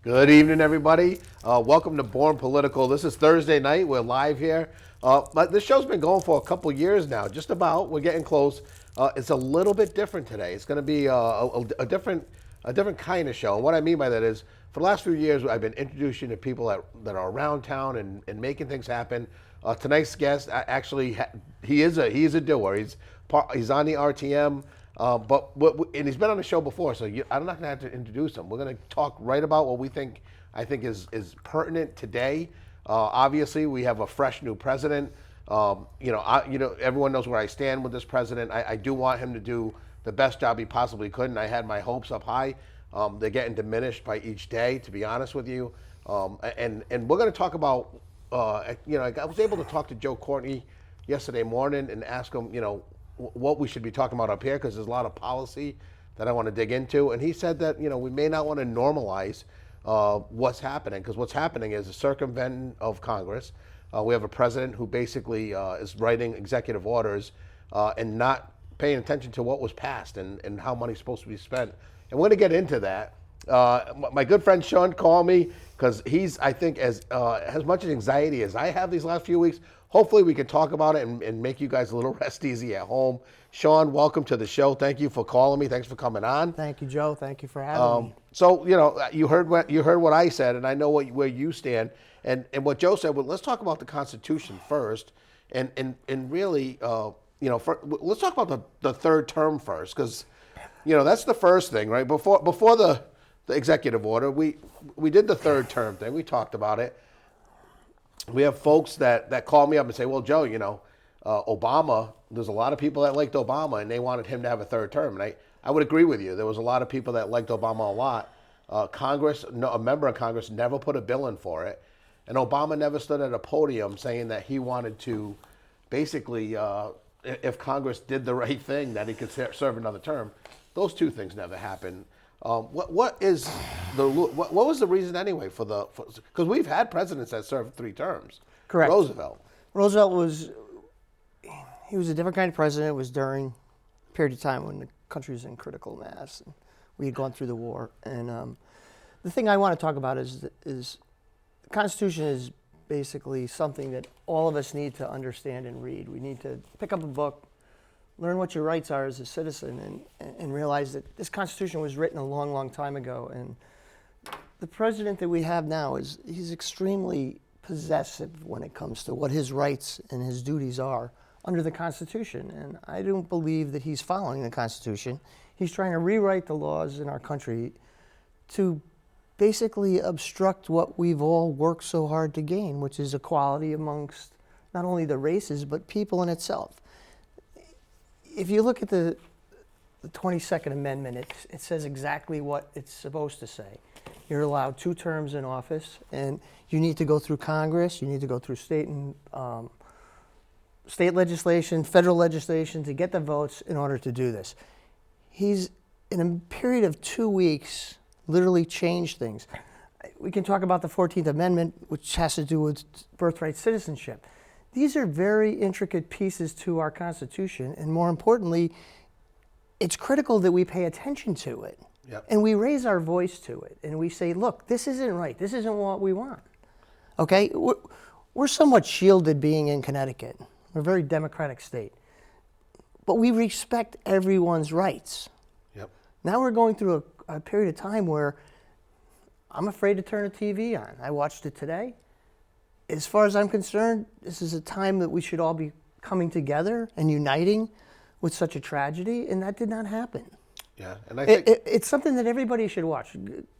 Good evening, everybody. Welcome to Born Political. This is Thursday night. We're live here. But this show's been going for a couple years now, just about. We're getting close. It's a little bit different today. It's going to be a different kind of show. And what I mean by that is, for the last few years, I've been introducing to people that are around town and making things happen. Tonight's guest, he is a doer. He's on the RTM. And he's been on the show before, so I'm not going to have to introduce him. We're going to talk right about what I think is pertinent today. Obviously, we have a fresh new president. Everyone knows where I stand with this president. I do want him to do the best job he possibly could, and I had my hopes up high. They're getting diminished by each day, to be honest with you. And we're going to talk about. I was able to talk to Joe Courtney yesterday morning and ask him, what we should be talking about up here, because there's a lot of policy that I want to dig into. And he said that, we may not want to normalize what's happening, because what's happening is a circumvention of Congress. We have a president who basically is writing executive orders and not paying attention to what was passed and how money's supposed to be spent. And we're going to get into that. My good friend Sean called me because he's, I think, as much anxiety as I have these last few weeks. Hopefully we can talk about it and make you guys a little rest easy at home. Sean, welcome to the show. Thank you for calling me. Thanks for coming on. Thank you, Joe. Thank you for having me. So, you heard what I said, and I know where you stand. And what Joe said, well, let's talk about the Constitution first. And really, let's talk about the third term first, because, that's the first thing, right? Before the executive order, we did the third term thing. We talked about it. We have folks that call me up and say, well, Joe, Obama, there's a lot of people that liked Obama and they wanted him to have a third term. And I would agree with you. There was a lot of people that liked Obama a lot. A member of Congress never put a bill in for it. And Obama never stood at a podium saying that he wanted to basically, if Congress did the right thing, that he could serve another term. Those two things never happened. What was the reason anyway because we've had presidents that served 3 terms. Correct. Roosevelt was a different kind of president. It was during a period of time when the country was in critical mass and we had gone through the war. And the thing I want to talk about is the Constitution is basically something that all of us need to understand and read. We need to pick up a book, learn what your rights are as a citizen, and realize that this Constitution was written a long, long time ago. And the president that we have now he's extremely possessive when it comes to what his rights and his duties are under the Constitution. And I don't believe that he's following the Constitution. He's trying to rewrite the laws in our country to basically obstruct what we've all worked so hard to gain, which is equality amongst not only the races, but people in itself. If you look at the 22nd Amendment, it says exactly what it's supposed to say. You're allowed 2 terms in office, and you need to go through Congress, you need to go through state legislation, federal legislation to get the votes in order to do this. He's, in a period of 2 weeks, literally changed things. We can talk about the 14th Amendment, which has to do with birthright citizenship. These are very intricate pieces to our Constitution, and more importantly, it's critical that we pay attention to it. Yep. And we raise our voice to it, and we say, look, this isn't right. This isn't what we want. Okay? We're somewhat shielded being in Connecticut. We're a very democratic state. But we respect everyone's rights. Yep. Now we're going through a period of time where I'm afraid to turn the TV on. I watched it today. As far as I'm concerned, this is a time that we should all be coming together and uniting with such a tragedy, and that did not happen. Yeah, and I think it's something that everybody should watch.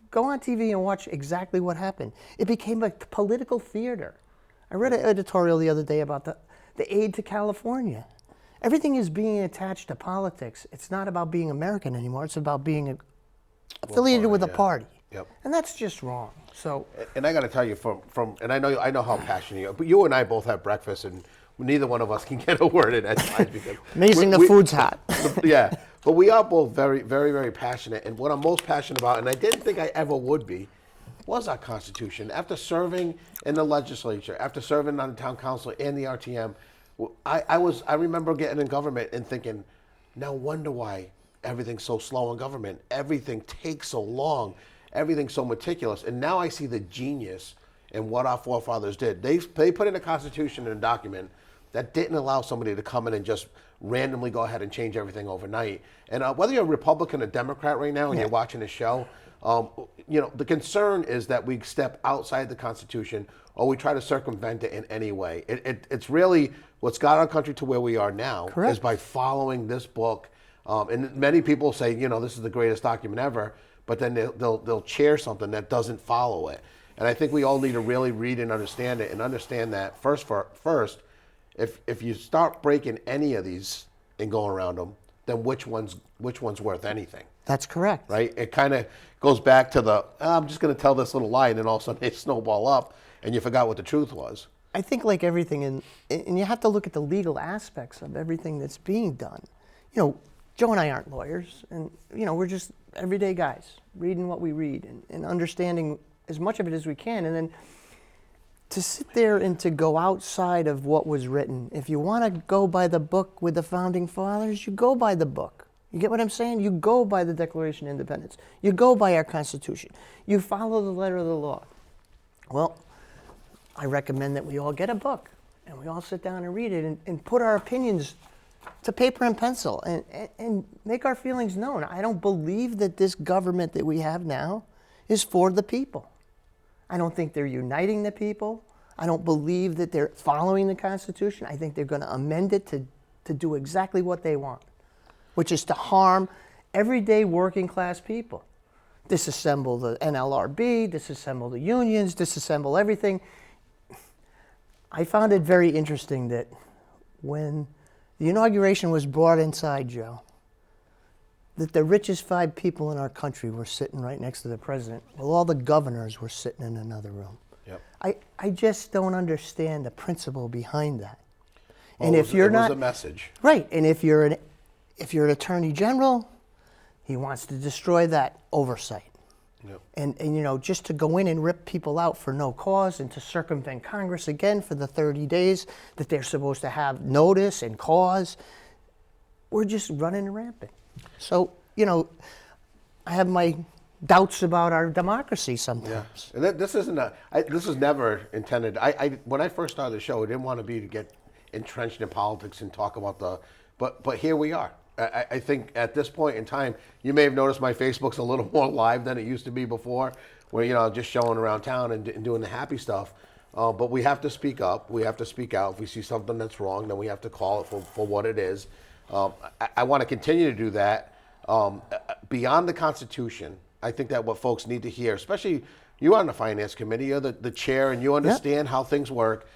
Go on TV and watch exactly what happened. It became a political theater. I read an editorial the other day about the aid to California. Everything is being attached to politics. It's not about being American anymore. It's about being affiliated with a party. Yep. And that's just wrong. So, and I got to tell you, and I know how passionate you are, but you and I both have breakfast, and neither one of us can get a word in at times because amazing, the food's hot. Yeah, but we are both very, very, very passionate, and what I'm most passionate about, and I didn't think I ever would be, was our Constitution. After serving in the legislature, after serving on the town council and the RTM, I remember getting in government and thinking, now wonder why everything's so slow in government. Everything takes so long. everything's so meticulous. And now I see the genius in what our forefathers did. They put in a constitution and a document that didn't allow somebody to come in and just randomly go ahead and change everything overnight. And whether you're a Republican or Democrat right now and you're watching this show, the concern is that we step outside the Constitution or we try to circumvent it in any way. It's really what's got our country to where we are now is by following this book. And many people say, this is the greatest document ever, but then they'll chair something that doesn't follow it. And I think we all need to really read and understand it and understand that first, if you start breaking any of these and going around them, then which one's worth anything? That's correct. Right? It kind of goes back to I'm just going to tell this little lie, and then all of a sudden they snowball up, and you forgot what the truth was. I think like everything, and you have to look at the legal aspects of everything that's being done. Joe and I aren't lawyers, and we're just everyday guys reading what we read and understanding as much of it as we can, and then to sit there and to go outside of what was written. If you want to go by the book with the founding fathers, you go by the book. You get what I'm saying? You go by the Declaration of Independence. You go by our Constitution. You follow the letter of the law. Well, I recommend that we all get a book and we all sit down and read it and put our opinions to paper and pencil and make our feelings known. I don't believe that this government that we have now is for the people. I don't think they're uniting the people. I don't believe that they're following the Constitution. I think they're going to amend it to do exactly what they want, which is to harm everyday working class people. Disassemble the NLRB, disassemble the unions, disassemble everything. I found it very interesting that when the inauguration was brought inside, Joe, that the richest 5 people in our country were sitting right next to the president, while all the governors were sitting in another room. Yep. I just don't understand the principle behind that. Well, and if you're not a message, right, and if you're an attorney general, he wants to destroy that oversight. Yep. And just to go in and rip people out for no cause and to circumvent Congress again for the 30 days that they're supposed to have notice and cause, we're just running rampant. So, I have my doubts about our democracy sometimes. Yeah. And this was never intended. When I first started the show, I didn't want to get entrenched in politics and talk about but here we are. I think at this point in time, you may have noticed my Facebook's a little more live than it used to be before, where, just showing around town and doing the happy stuff. But we have to speak up. We have to speak out. If we see something that's wrong, then we have to call it for what it is. I want to continue to do that. Beyond the Constitution, I think that what folks need to hear, especially you on the Finance Committee, you're the chair, and you understand how things work.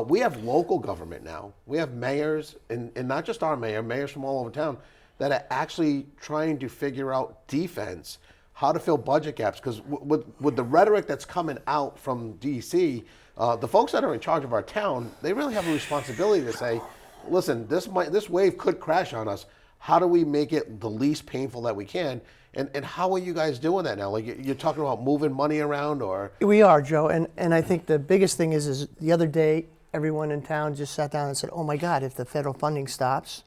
We have local government now. We have mayors, and not just our mayors from all over town, that are actually trying to figure out defense, how to fill budget gaps. Because with the rhetoric that's coming out from D.C., the folks that are in charge of our town, they really have a responsibility to say, listen, this wave could crash on us. How do we make it the least painful that we can? And how are you guys doing that now? Like, you're talking about moving money around, or? We are, Joe, and I think the biggest thing is the other day, everyone in town just sat down and said, oh my God, if the federal funding stops,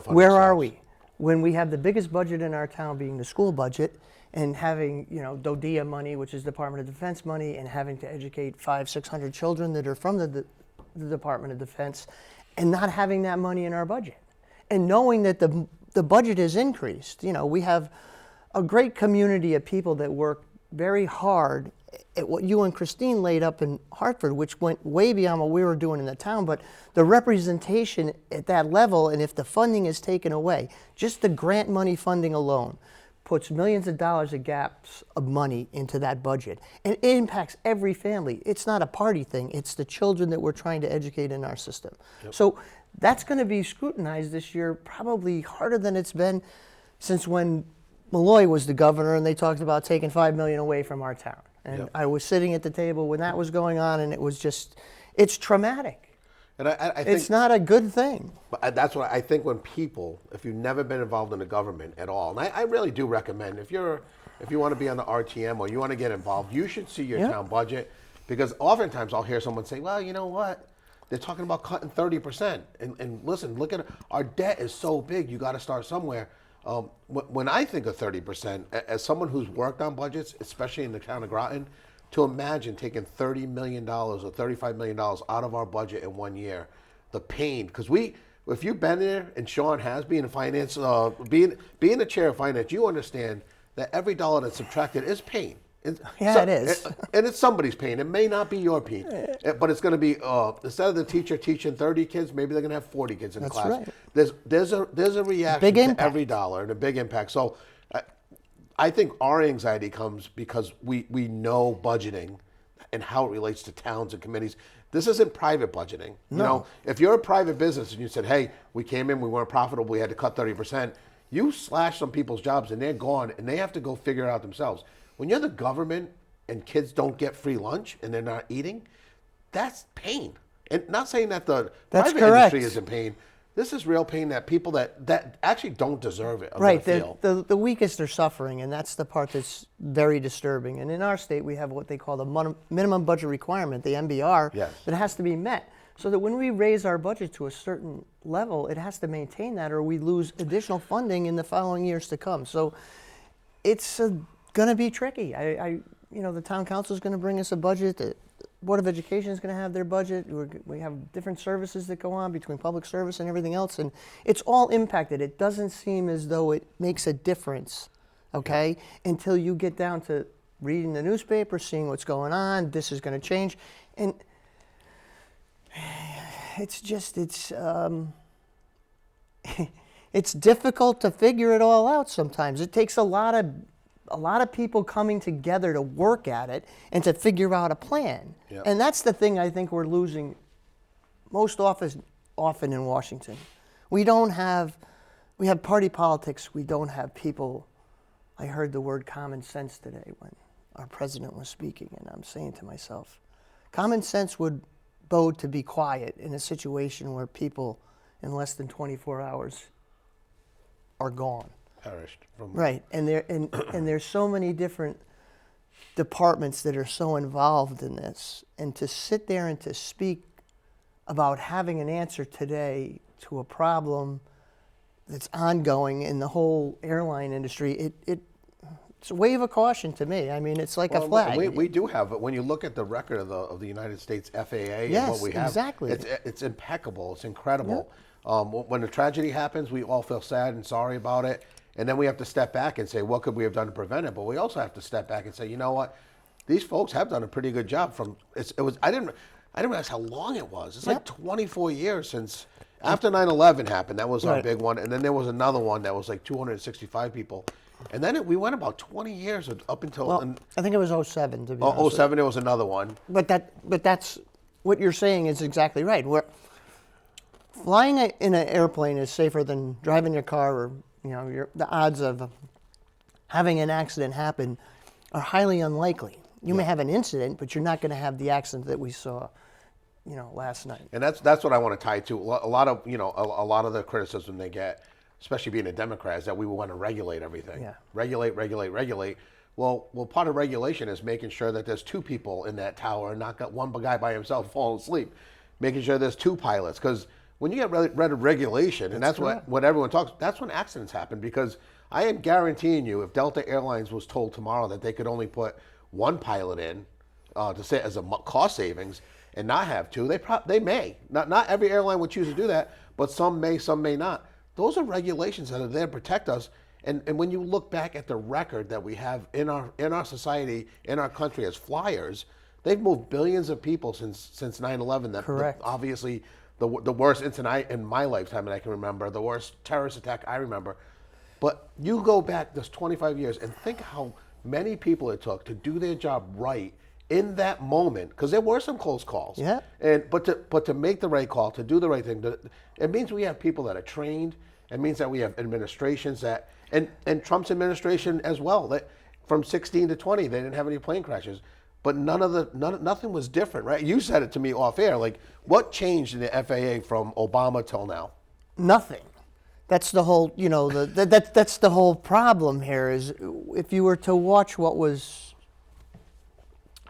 where are we? When we have the biggest budget in our town being the school budget, and having, DODEA money, which is Department of Defense money, and having to educate 500-600 children that are from the Department of Defense, and not having that money in our budget. And knowing that the budget has increased. We have a great community of people that work very hard at what you and Christine laid up in Hartford, which went way beyond what we were doing in the town, but the representation at that level, and if the funding is taken away, just the grant money funding alone puts millions of dollars of gaps of money into that budget. And it impacts every family. It's not a party thing. It's the children that we're trying to educate in our system. Yep. So that's going to be scrutinized this year, probably harder than it's been since when Malloy was the governor and they talked about taking $5 million away from our town. And yep. I was sitting at the table when that was going on, and it was just, it's traumatic. And I think it's not a good thing. But that's what I think when people, if you've never been involved in the government at all, and I really do recommend, if you want to be on the RTM or you want to get involved, you should see your town budget, because oftentimes I'll hear someone say, well, you know what? They're talking about cutting 30%. And listen, look at it. Our debt is so big, you got to start somewhere. When I think of 30%, as someone who's worked on budgets, especially in the town of Groton, to imagine taking $30 million or $35 million out of our budget in 1 year, the pain, because if you've been there, and Sean has, being in finance, being the chair of finance, you understand that every dollar that's subtracted is pain. It is. And it's somebody's pain. It may not be your pain, but it's going to be, instead of the teacher teaching 30 kids, maybe they're going to have 40 kids in the class. Right. There's a reaction to every dollar and a big impact. So I think our anxiety comes because we know budgeting and how it relates to towns and committees. This isn't private budgeting. No. You know, if you're a private business and you said, hey, we came in, we weren't profitable, we had to cut 30%, you slash some people's jobs and they're gone and they have to go figure it out themselves. When you're the government and kids don't get free lunch and they're not eating, that's pain. And not saying that the private industry is in pain. This is real pain that people that actually don't deserve it are right. feel. The weakest are suffering, and that's the part that's very disturbing. And in our state, we have what they call the minimum budget requirement, the MBR, that has to be met. So that when we raise our budget to a certain level, it has to maintain that, or we lose additional funding in the following years to come. So it's going to be tricky. The town council is going to bring us a budget. The Board of Education is going to have their budget. We have different services that go on between public service and everything else, and it's all impacted. It doesn't seem as though it makes a difference, okay, until you get down to reading the newspaper, seeing what's going on. This is going to change, and it's difficult to figure it all out sometimes. It takes a lot of people coming together to work at it and to figure out a plan. Yep. And that's the thing I think we're losing most often in Washington. We have party politics. We don't have people. I heard the word common sense today when our president was speaking, and I'm saying to myself, common sense would bode to be quiet in a situation where people in less than 24 hours are gone. Perished from right, and there's so many different departments that are so involved in this, and to sit there and to speak about having an answer today to a problem that's ongoing in the whole airline industry, it's a wave of caution to me. I mean, it's like a flag. We do have it. When you look at the record of the United States FAA and what we have, exactly. It's impeccable. It's incredible. Yep. When a tragedy happens, we all feel sad and sorry about it. And then we have to step back and say, what could we have done to prevent it? But we also have to step back and say, you know what? These folks have done a pretty good job. I didn't realize how long it was. It's like 24 years since after 9/11 happened. That was our big one. And then there was another one that was like 265 people. And then we went about 20 years up until. Well, I think it was 07 to be honest. 07, there was another one. But that's what you're saying is exactly right. Flying in an airplane is safer than driving your car, or the odds of having an accident happen are highly unlikely. You may have an incident, but you're not going to have the accident that we saw, last night. And that's what I want to tie to. A lot of the criticism they get, especially being a Democrat, is that we want to regulate everything. Yeah. Regulate. Well, part of regulation is making sure that there's two people in that tower and not got one guy by himself falling asleep. Making sure there's two pilots, because when you get rid of regulation, and that's what everyone talks, that's when accidents happen. Because I am guaranteeing you, if Delta Airlines was told tomorrow that they could only put one pilot in to say as a cost savings and not have two, they may. Not every airline would choose to do that, but some may not. Those are regulations that are there to protect us. And when you look back at the record that we have in our society, in our country as flyers, they've moved billions of people since 9/11. Correct. Obviously, the worst incident in my lifetime that I can remember, the worst terrorist attack I remember. But you go back this 25 years and think how many people it took to do their job right in that moment, because there were some close calls. Yeah. But to make the right call, to do the right thing, it means we have people that are trained. It means that we have administrations that, and Trump's administration as well, that from 16 to 20 they didn't have any plane crashes. But nothing was different, right? You said it to me off air. Like, what changed in the FAA from Obama till now? Nothing. That's the whole, that's the whole problem here. Is if you were to watch what was,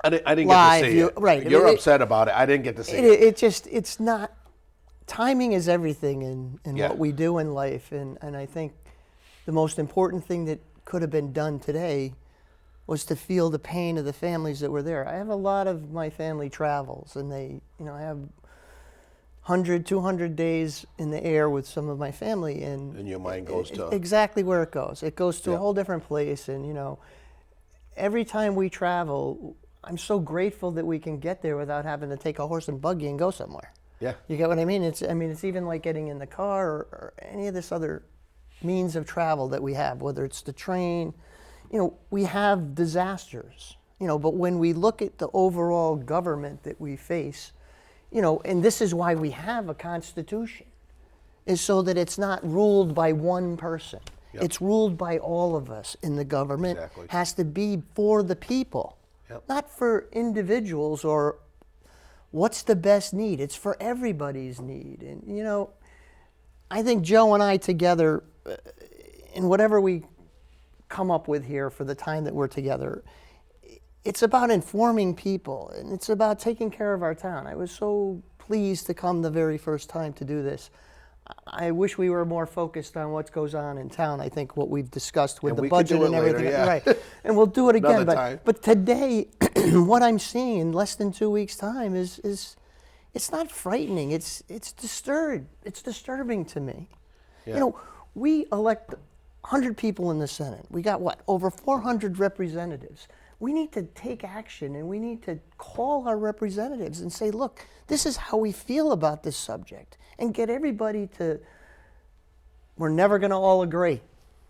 I didn't live, get to see it. Right. You're upset about it. I didn't get to see it. It's not. Timing is everything in what we do in life, and I think the most important thing that could have been done today was to feel the pain of the families that were there. I have a lot of my family travels, and they, I have 100, 200 days in the air with some of my family, and your mind goes to exactly where it goes. It goes to Yeah. a whole different place, and every time we travel, I'm so grateful that we can get there without having to take a horse and buggy and go somewhere. Yeah. You get what I mean? It's even like getting in the car or any of this other means of travel that we have, whether it's the train. We have disasters, but when we look at the overall government that we face, and this is why we have a constitution, is so that it's not ruled by one person. Yep. It's ruled by all of us, and the government Exactly. has to be for the people, Yep. not for individuals or what's the best need. It's for everybody's need. And, I think Joe and I together, in whatever we come up with here for the time that we're together, it's about informing people, and it's about taking care of our town. I was so pleased to come the very first time to do this. I wish we were more focused on what goes on in town. I think what we've discussed with And the we could budget do it and later, everything, yeah. right? And we'll do it again. Another time. But today, what I'm seeing in less than 2 weeks' time is it's not frightening. It's disturbing to me. Yeah. We elect 100 people in the Senate. We got what? Over 400 representatives. We need to take action, and we need to call our representatives and say, look, this is how we feel about this subject, and get everybody to, we're never going to all agree.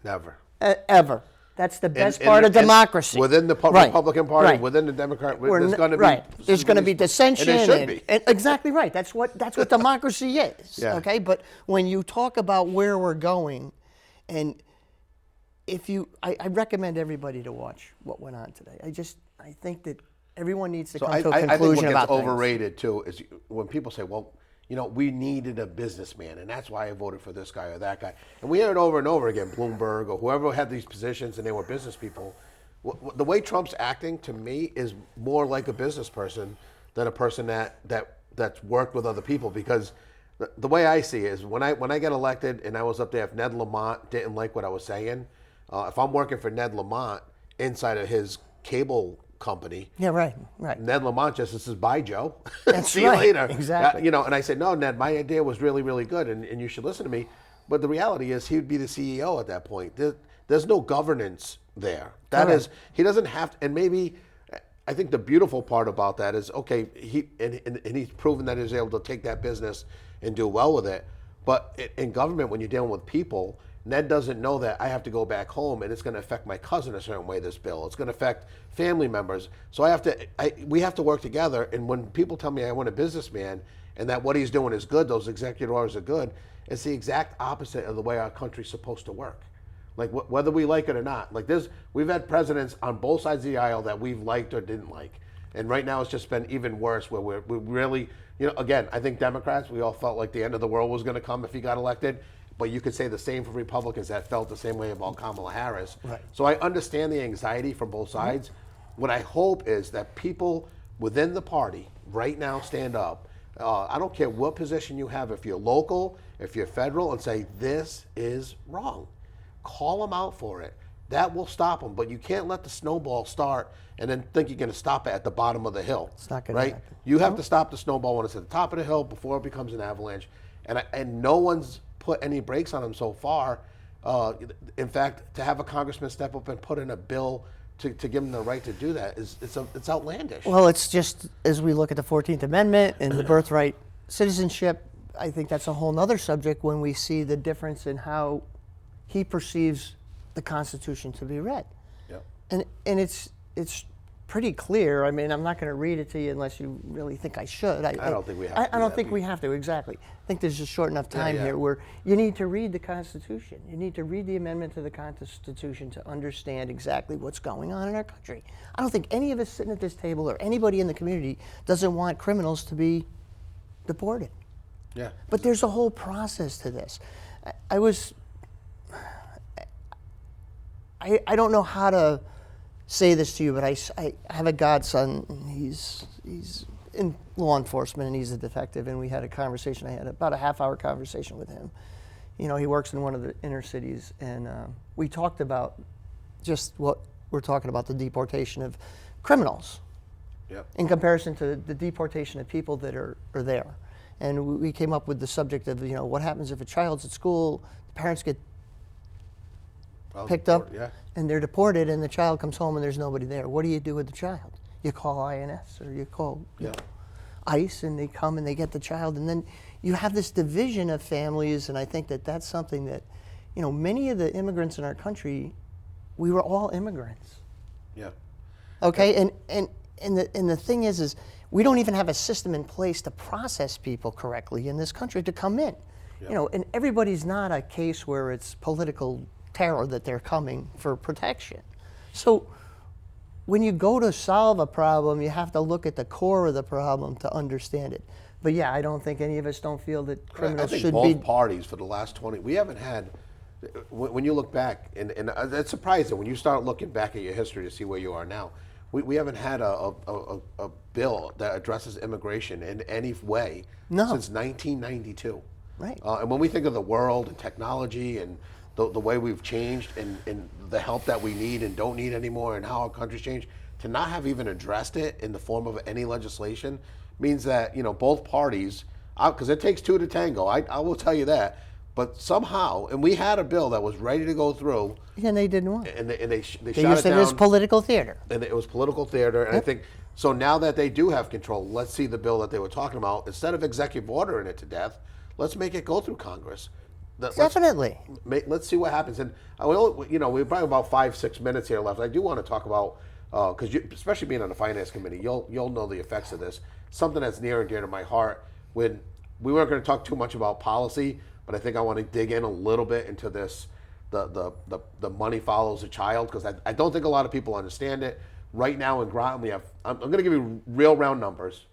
Never. Ever. That's the best And- part and- of democracy. Within the Right. Republican Party, Right. within the Democrat, We're there's n- going to be right. There's going to be dissension. And there should be. and exactly right. That's what democracy is. Yeah. Okay, but when you talk about where we're going, and I recommend everybody to watch what went on today. I think that everyone needs to So come I to a think conclusion what about gets things. overrated too is when people say, well, we needed a businessman, and that's why I voted for this guy or that guy. And we hear it over and over again, Bloomberg or whoever had these positions and they were business people. The way Trump's acting, to me, is more like a business person than a person that's worked with other people. Because the way I see it is when I get elected and I was up there, if Ned Lamont didn't like what I was saying, if I'm working for Ned Lamont inside of his cable company, Yeah, right. Ned Lamont just says, "Bye, Joe. That's See you right, later." exactly. And I said, "No, Ned, my idea was really, really good, and you should listen to me." But the reality is, he would be the CEO at that point. There's no governance there. That Correct. is, he doesn't have to. And maybe, I think the beautiful part about that is, okay, and he's proven that he's able to take that business and do well with it. But in government, when you're dealing with people, Ned doesn't know that I have to go back home and it's going to affect my cousin a certain way, this bill. It's going to affect family members. So we have to work together. And when people tell me I want a businessman and that what he's doing is good, those executive orders are good, it's the exact opposite of the way our country's supposed to work. Like whether we like it or not. Like we've had presidents on both sides of the aisle that we've liked or didn't like. And right now it's just been even worse where we're really, again, I think Democrats, we all felt like the end of the world was going to come if he got elected. But you could say the same for Republicans that felt the same way about Kamala Harris. Right. So I understand the anxiety from both sides. What I hope is that people within the party right now stand up. I don't care what position you have, if you're local, if you're federal, and say, this is wrong. Call them out for it. That will stop them. But you can't let the snowball start and then think you're going to stop it at the bottom of the hill. It's not gonna right? happen. You have to stop the snowball when it's at the top of the hill before it becomes an avalanche. And no one's put any brakes on them so far. In fact, to have a congressman step up and put in a bill to give them the right to do that it's outlandish. Well, it's just as we look at the 14th Amendment and the birthright citizenship, I think that's a whole nother subject when we see the difference in how he perceives the Constitution to be read. Yep. And it's pretty clear. I mean, I'm not going to read it to you unless you really think I should. I don't think we have to I do don't that. think we have to, exactly. I think there's just short enough time yeah. here where you need to read the Constitution. You need to read the amendment to the Constitution to understand exactly what's going on in our country. I don't think any of us sitting at this table or anybody in the community doesn't want criminals to be deported. Yeah. But there's a whole process to this. I don't know how to say this to you, but I have a godson. He's in law enforcement and he's a detective, and we had a conversation. I had about a half-hour conversation with him. He works in one of the inner cities, and we talked about just what we're talking about, the deportation of criminals Yep. in comparison to the deportation of people that are there. And we came up with the subject of, what happens if a child's at school, the parents get picked up, Yeah. and they're deported, and the child comes home and there's nobody there. What do you do with the child? You call INS or you call ICE, and they come and they get the child, and then you have this division of families. And I think that that's something that, many of the immigrants in our country, we were all immigrants. Yeah. Okay, and the thing is we don't even have a system in place to process people correctly in this country to come in. Yeah. And everybody's not a case where it's political terror that they're coming for protection. So when you go to solve a problem, you have to look at the core of the problem to understand it. But yeah, I don't think any of us don't feel that criminals I think should both be. parties for the last 20, we haven't had, when you look back, and it's surprising when you start looking back at your history to see where you are now, we haven't had a bill that addresses immigration in any way since 1992. Right. And when we think of the world and technology and the way we've changed and the help that we need and don't need anymore and how our country's changed, to not have even addressed it in the form of any legislation means that, both parties, because it takes two to tango, I will tell you that, but somehow, and we had a bill that was ready to go through. Yeah, and they didn't want it. And they shot it used it as down. political theater. And it was political theater, and I think, so now that they do have control, let's see the bill that they were talking about. Instead of executive ordering it to death, let's make it go through Congress. Definitely. Let's see what happens. And we're probably about 5-6 minutes here left. I do want to talk about, because especially being on the finance committee, you'll know the effects of this. Something that's near and dear to my heart. When we weren't going to talk too much about policy, but I think I want to dig in a little bit into this. The money follows a child, because I don't think a lot of people understand it. Right now in Groton, we have, I'm going to give you real round numbers.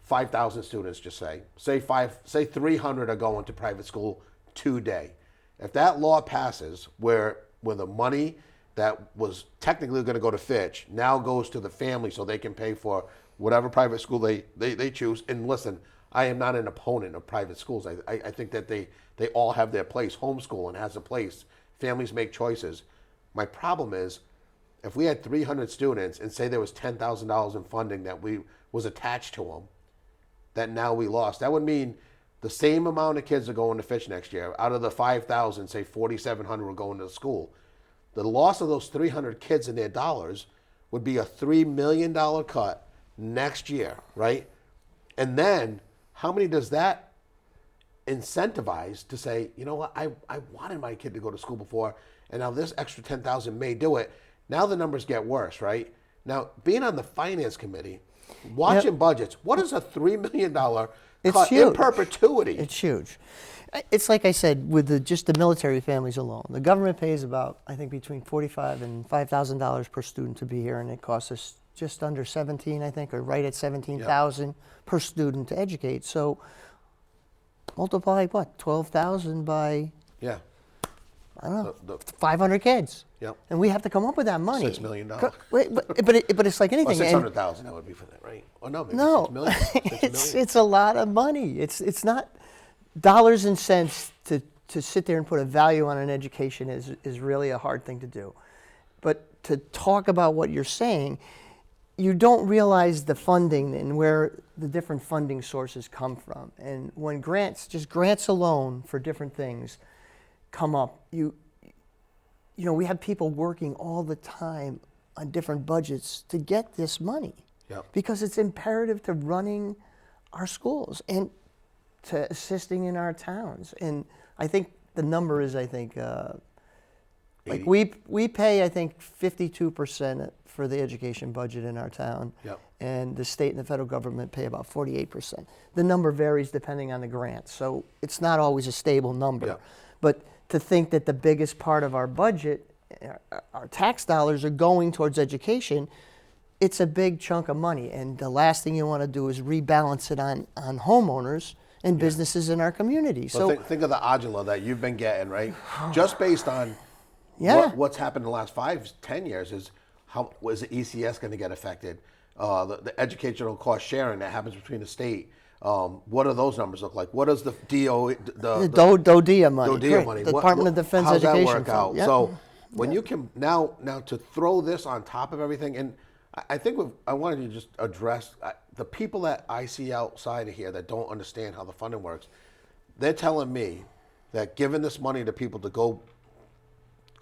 5,000 students, just say 300 are going to private school today. If that law passes, where the money that was technically going to go to Fitch now goes to the family so they can pay for whatever private school they choose. And listen, I am not an opponent of private schools. I think that they all have their place. Homeschooling has a place. Families make choices. My problem is, if we had 300 students and say there was $10,000 in funding that was attached to them, that now we lost, that would mean the same amount of kids are going to Fitch next year. Out of the 5,000, say 4,700 are going to school. The loss of those 300 kids and their dollars would be a $3 million cut next year, right? And then how many does that incentivize to say, you know what, I wanted my kid to go to school before, and now this extra 10,000 may do it. Now the numbers get worse, right? Now, being on the finance committee, watching budgets, what is a $3 million cut in perpetuity? It's huge. It's like I said, with just the military families alone. The government pays about, I think, between $45,000 and $5,000 per student to be here, and it costs us just under 17, I think, or right at 17,000 per student to educate. So multiply what, 12,000 by, Yeah. I don't know, 500 kids. Yep. And we have to come up with that money. $6 million. But it's like anything. Well, 600,000 that would be for that, right? Oh no, maybe No, 6 million. 6 million. it's a lot of money. It's not dollars and cents to sit there and put a value on an education is really a hard thing to do. But to talk about what you're saying, you don't realize the funding and where the different funding sources come from. And when grants alone for different things come up, we have people working all the time on different budgets to get this money. Yep. Because it's imperative to running our schools and to assisting in our towns. And I think the number is, like we pay, I think, 52% for the education budget in our town. Yep. And the state and the federal government pay about 48%. The number varies depending on the grant, so it's not always a stable number. Yep. But to think that the biggest part of our budget, our tax dollars, are going towards education, it's a big chunk of money. And the last thing you want to do is rebalance it on homeowners and businesses in our community. So think of the odula that you've been getting, right? Just based on what's happened in the last 5-10 years, is how was the ECS going to get affected? The educational cost sharing that happens between the state, What do those numbers look like? What does the DO, The DODEA money. DODEA correct. money? The Department of Defense how's Education that work Fund. out? Yep. So when you can now to throw this on top of everything, and I think I wanted to just address the people that I see outside of here that don't understand how the funding works. They're telling me that giving this money to people to go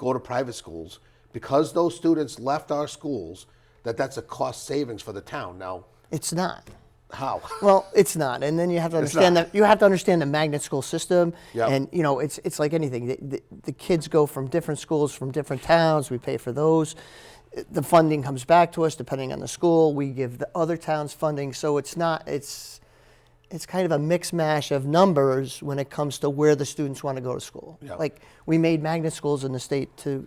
to private schools, because those students left our schools, that's a cost savings for the town. Now, It's not. how? Well, it's not, and then you have to It's understand not. that you have to understand the magnet school system, Yep. and it's like anything. The kids go from different schools, from different towns. We pay for those. The funding comes back to us depending on the school. We give the other towns funding, so it's not. It's kind of a mix mash of numbers when it comes to where the students want to go to school. Yep. Like we made magnet schools in the state to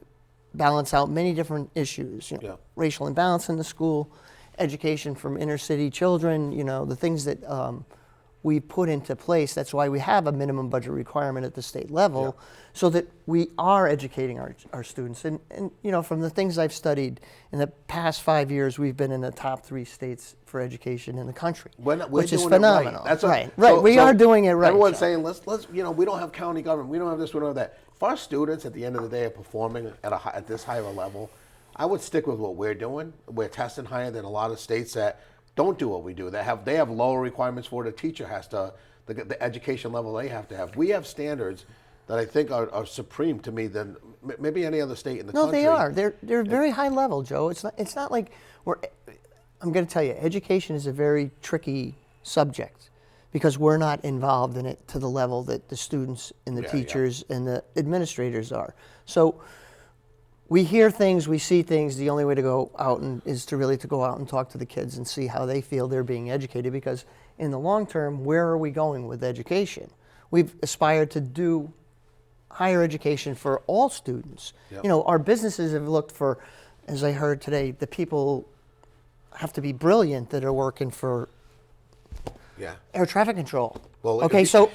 balance out many different issues. Yep. Racial imbalance in the school, education from inner city children, the things that we put into place. That's why we have a minimum budget requirement at the state level, so that we are educating our students. And from the things I've studied in the past 5 years, we've been in the top 3 states for education in the country, We're which is doing it right. phenomenal. That's right. so- We so are doing it right. Everyone's Joe. saying let's we don't have county government, we don't have this, we don't have that. If our students at the end of the day are performing at this high of a level, I would stick with what we're doing. We're testing higher than a lot of states that don't do what we do. They have lower requirements for it. A teacher has to the education level they have to have. We have standards that I think are supreme to me than maybe any other state in the No, country. they are. They're very high level, Joe. It's not like we're. I'm going to tell you, education is a very tricky subject because we're not involved in it to the level that the students and the Yeah, teachers and the administrators are. So we hear things, we see things. The only way to go out is to really go out and talk to the kids and see how they feel they're being educated. Because in the long term, where are we going with education? We've aspired to do higher education for all students. Yep. Our businesses have looked for, as I heard today, the people have to be brilliant that are working for Yeah. air traffic control. Well, Okay, if so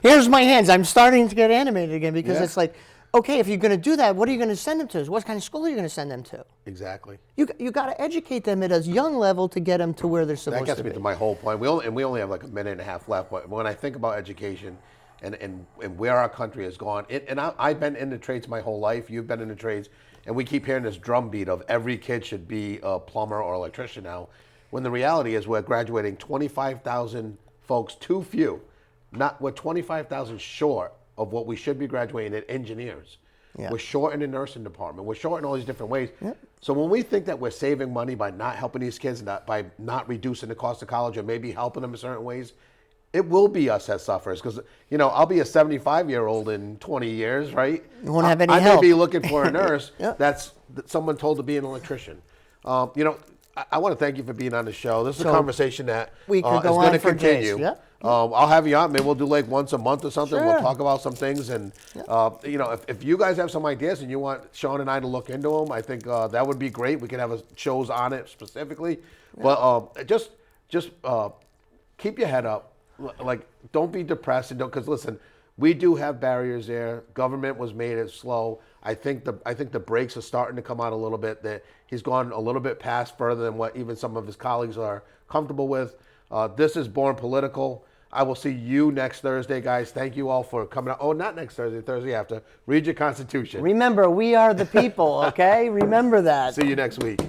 here's my hands. I'm starting to get animated again because Yeah. it's like, okay, if you're going to do that, what are you going to send them to? What kind of school are you going to send them to? Exactly. You got to educate them at a young level to get them to where they're That supposed gets to me be. to my whole point. We only have like a minute and a half left. But when I think about education and where our country has gone, I've been in the trades my whole life. You've been in the trades, and we keep hearing this drumbeat of every kid should be a plumber or electrician now. When the reality is we're graduating 25,000 folks, too few. We're 25,000 short of what we should be graduating at engineers. Yeah. We're short in the nursing department. We're short in all these different ways. Yep. So when we think that we're saving money by not helping these kids, by not reducing the cost of college or maybe helping them in certain ways, it will be us that suffers. Because, I'll be a 75-year-old in 20 years, right? You won't have any I help. may be looking for a nurse Yep. that someone told to be an electrician. I want to thank you for being on the show. This is a So, conversation that we could is go going on to for days. continue. Yeah. I'll have you on. Maybe we'll do like once a month or something. We'll Sure. talk about some things. And, if you guys have some ideas and you want Sean and I to look into them, I think that would be great. We could have shows on it specifically. Yeah. But just keep your head up. Like, don't be depressed. Because, listen, we do have barriers there. Government was made it slow. I think the brakes are starting to come out a little bit. That he's gone a little bit past further than what even some of his colleagues are comfortable with. This is Born Political. I will see you next Thursday, guys. Thank you all for coming out. Oh, not next Thursday, Thursday after. Read your Constitution. Remember, we are the people, okay? Remember that. See you next week.